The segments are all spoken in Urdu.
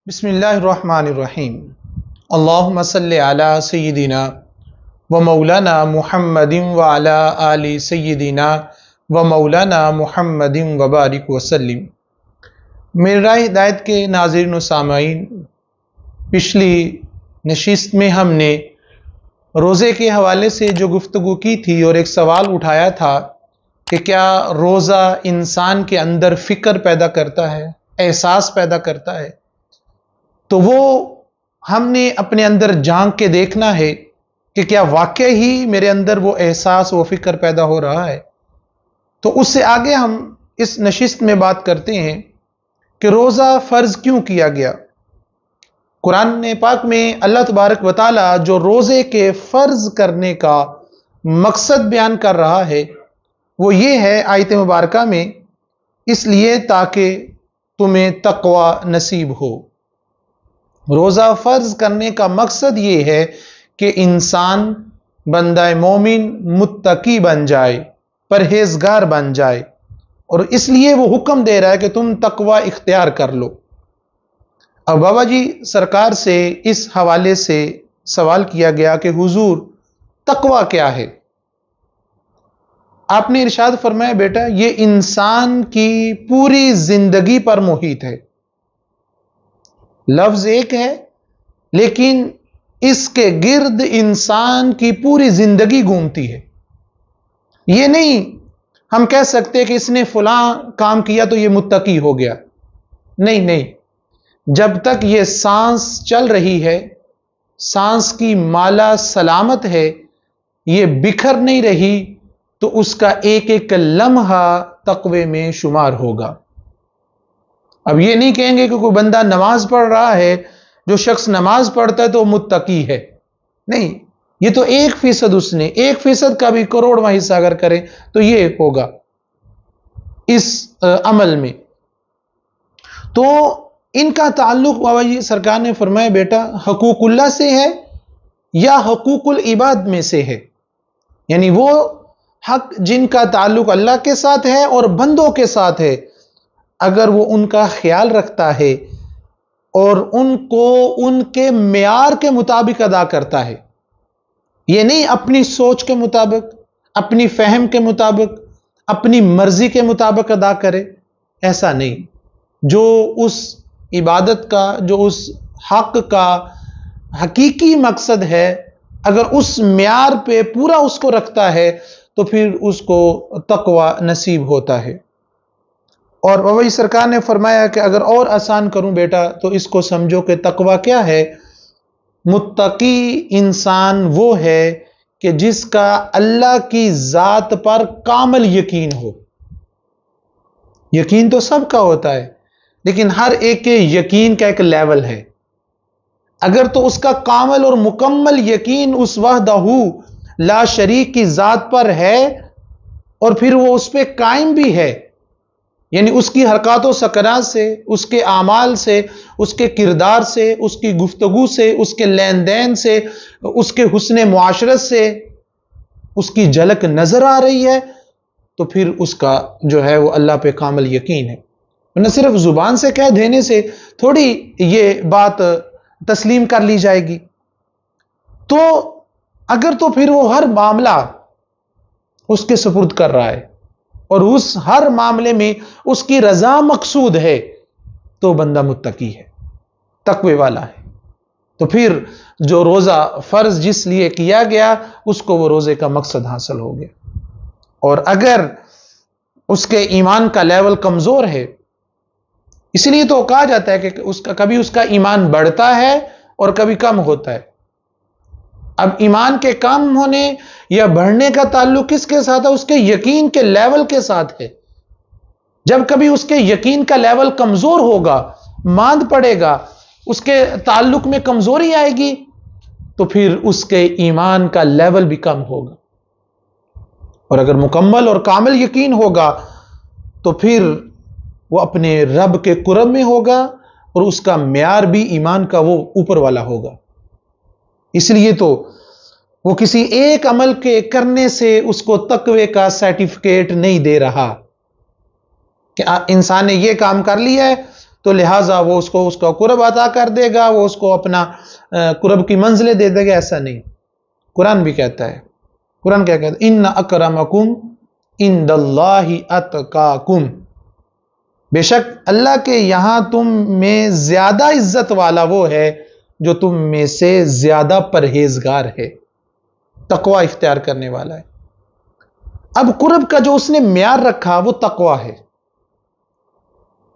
بسم اللہ الرحمن الرحیم اللہم صلی علی سیدنا و مولانا محمد و علی آل سیدنا و مولانا محمد و بارک وسلم۔ میرے راہ ہدایت کے ناظرین و سامعین، پچھلی نشست میں ہم نے روزے کے حوالے سے جو گفتگو کی تھی اور ایک سوال اٹھایا تھا کہ کیا روزہ انسان کے اندر فکر پیدا کرتا ہے، احساس پیدا کرتا ہے؟ تو وہ ہم نے اپنے اندر جھانک کے دیکھنا ہے کہ کیا واقعی ہی میرے اندر وہ احساس و فکر پیدا ہو رہا ہے۔ تو اس سے آگے ہم اس نشست میں بات کرتے ہیں کہ روزہ فرض کیوں کیا گیا۔ قرآن پاک میں اللہ تبارک و تعالی جو روزے کے فرض کرنے کا مقصد بیان کر رہا ہے وہ یہ ہے آیت مبارکہ میں، اس لیے تاکہ تمہیں تقوی نصیب ہو۔ روزہ فرض کرنے کا مقصد یہ ہے کہ انسان بندہ مومن متقی بن جائے، پرہیزگار بن جائے، اور اس لیے وہ حکم دے رہا ہے کہ تم تقوی اختیار کر لو۔ اب بابا جی سرکار سے اس حوالے سے سوال کیا گیا کہ حضور تقوی کیا ہے؟ آپ نے ارشاد فرمایا بیٹا یہ انسان کی پوری زندگی پر محیط ہے۔ لفظ ایک ہے لیکن اس کے گرد انسان کی پوری زندگی گھومتی ہے۔ یہ نہیں ہم کہہ سکتے کہ اس نے فلاں کام کیا تو یہ متقی ہو گیا، نہیں، جب تک یہ سانس چل رہی ہے، سانس کی مالا سلامت ہے، یہ بکھر نہیں رہی، تو اس کا ایک ایک لمحہ تقوی میں شمار ہوگا۔ اب یہ نہیں کہیں گے کہ کوئی بندہ نماز پڑھ رہا ہے، جو شخص نماز پڑھتا ہے تو متقی ہے، نہیں، یہ تو 1% اس نے 1% کا بھی کروڑواں حصہ اگر کرے تو یہ ہوگا اس عمل میں۔ تو ان کا تعلق بابا جی سرکار نے فرمایا بیٹا حقوق اللہ سے ہے یا حقوق العباد میں سے ہے، یعنی وہ حق جن کا تعلق اللہ کے ساتھ ہے اور بندوں کے ساتھ ہے، اگر وہ ان کا خیال رکھتا ہے اور ان کو ان کے معیار کے مطابق ادا کرتا ہے، یہ نہیں اپنی سوچ کے مطابق، اپنی فہم کے مطابق، اپنی مرضی کے مطابق ادا کرے، ایسا نہیں۔ جو اس عبادت کا، جو اس حق کا حقیقی مقصد ہے، اگر اس معیار پہ پورا اس کو رکھتا ہے تو پھر اس کو تقوی نصیب ہوتا ہے۔ اور بابا جی سرکار نے فرمایا کہ اگر اور آسان کروں بیٹا تو اس کو سمجھو کہ تقوی کیا ہے۔ متقی انسان وہ ہے کہ جس کا اللہ کی ذات پر کامل یقین ہو۔ یقین تو سب کا ہوتا ہے لیکن ہر ایک کے یقین کا ایک لیول ہے۔ اگر تو اس کا کامل اور مکمل یقین اس وحدہ لا شریک کی ذات پر ہے اور پھر وہ اس پہ قائم بھی ہے، یعنی اس کی حرکات و سکنات سے، اس کے اعمال سے، اس کے کردار سے، اس کی گفتگو سے، اس کے لین دین سے، اس کے حسن معاشرت سے اس کی جھلک نظر آ رہی ہے، تو پھر اس کا جو ہے وہ اللہ پہ کامل یقین ہے۔ نہ صرف زبان سے کہہ دینے سے تھوڑی یہ بات تسلیم کر لی جائے گی۔ تو اگر تو پھر وہ ہر معاملہ اس کے سپرد کر رہا ہے اور اس ہر معاملے میں اس کی رضا مقصود ہے تو بندہ متقی ہے، تقوی والا ہے۔ تو پھر جو روزہ فرض جس لیے کیا گیا اس کو وہ روزے کا مقصد حاصل ہو گیا۔ اور اگر اس کے ایمان کا لیول کمزور ہے، اس لیے تو کہا جاتا ہے کہ کبھی اس کا ایمان بڑھتا ہے اور کبھی کم ہوتا ہے۔ اب ایمان کے کم ہونے یا بڑھنے کا تعلق کس کے ساتھ ہے؟ اس کے یقین کے لیول کے ساتھ ہے۔ جب کبھی اس کے یقین کا لیول کمزور ہوگا، ماند پڑے گا، اس کے تعلق میں کمزوری آئے گی تو پھر اس کے ایمان کا لیول بھی کم ہوگا۔ اور اگر مکمل اور کامل یقین ہوگا تو پھر وہ اپنے رب کے قرب میں ہوگا اور اس کا معیار بھی ایمان کا وہ اوپر والا ہوگا۔ اس لیے تو وہ کسی ایک عمل کے کرنے سے اس کو تقوی کا سرٹیفکیٹ نہیں دے رہا کہ انسان نے یہ کام کر لیا ہے تو لہٰذا وہ اس کو اس کا قرب عطا کر دے گا، وہ اس کو اپنا قرب کی منزلیں دے دے گا، ایسا نہیں۔ قرآن بھی کہتا ہے، قرآن کیا کہتا ہے؟ ان اکرمکم عند اللہ اتقاکم، بے شک اللہ کے یہاں تم میں زیادہ عزت والا وہ ہے جو تم میں سے زیادہ پرہیزگار ہے، تقوی اختیار کرنے والا ہے۔ اب قرب کا جو اس نے معیار رکھا وہ تقوی ہے،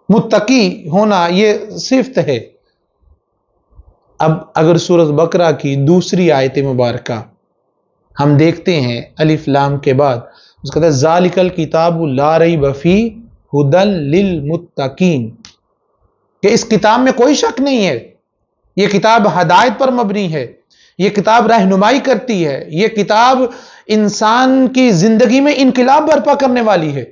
متقی ہونا یہ صفت ہے۔ اب اگر سورۃ بقرہ کی دوسری آیت مبارکہ ہم دیکھتے ہیں، الف لام کے بعد اس کا کہتا ہے ذالک الکتاب لا ریب فیہ ھدی للمتقین، کہ اس کتاب میں کوئی شک نہیں ہے، یہ کتاب ہدایت پر مبنی ہے، یہ کتاب رہنمائی کرتی ہے، یہ کتاب انسان کی زندگی میں انقلاب برپا کرنے والی ہے،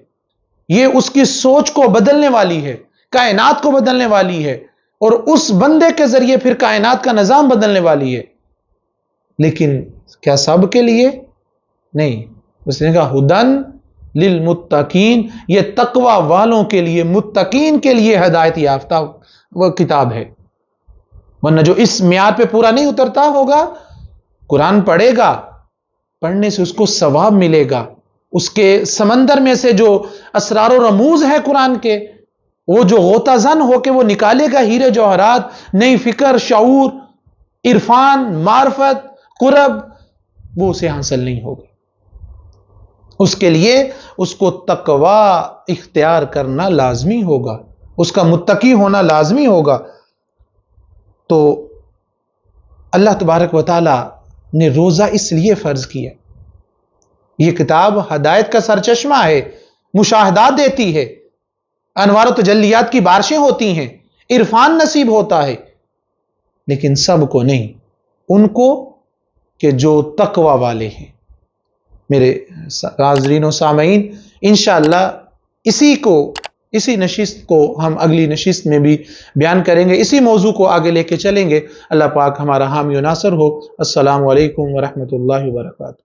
یہ اس کی سوچ کو بدلنے والی ہے، کائنات کو بدلنے والی ہے، اور اس بندے کے ذریعے پھر کائنات کا نظام بدلنے والی ہے۔ لیکن کیا سب کے لیے؟ نہیں، اس نے کہا ھدی للمتقین، یہ تقوی والوں کے لیے، متقین کے لیے ہدایت یافتہ وہ کتاب ہے۔ ورنہ جو اس معیار پہ پورا نہیں اترتا ہوگا، قرآن پڑھے گا، پڑھنے سے اس کو ثواب ملے گا، اس کے سمندر میں سے جو اسرار و رموز ہے قرآن کے، وہ جو غوطہ زن ہو کے وہ نکالے گا ہیرے جوہرات، نئی فکر، شعور، عرفان، معرفت، قرب، وہ اسے حاصل نہیں ہوگا۔ اس کے لیے اس کو تقوی اختیار کرنا لازمی ہوگا، اس کا متقی ہونا لازمی ہوگا۔ تو اللہ تبارک و تعالی نے روزہ اس لیے فرض کیا، یہ کتاب ہدایت کا سرچشمہ ہے، مشاہدات دیتی ہے، انوار و تجلیات کی بارشیں ہوتی ہیں، عرفان نصیب ہوتا ہے، لیکن سب کو نہیں، ان کو کہ جو تقوی والے ہیں۔ میرے حاضرین و سامعین، انشاءاللہ اسی نشست کو ہم اگلی نشست میں بھی بیان کریں گے، اسی موضوع کو آگے لے کے چلیں گے۔ اللہ پاک ہمارا حامی و ناصر ہو۔ السلام علیکم ورحمۃ اللہ وبرکاتہ۔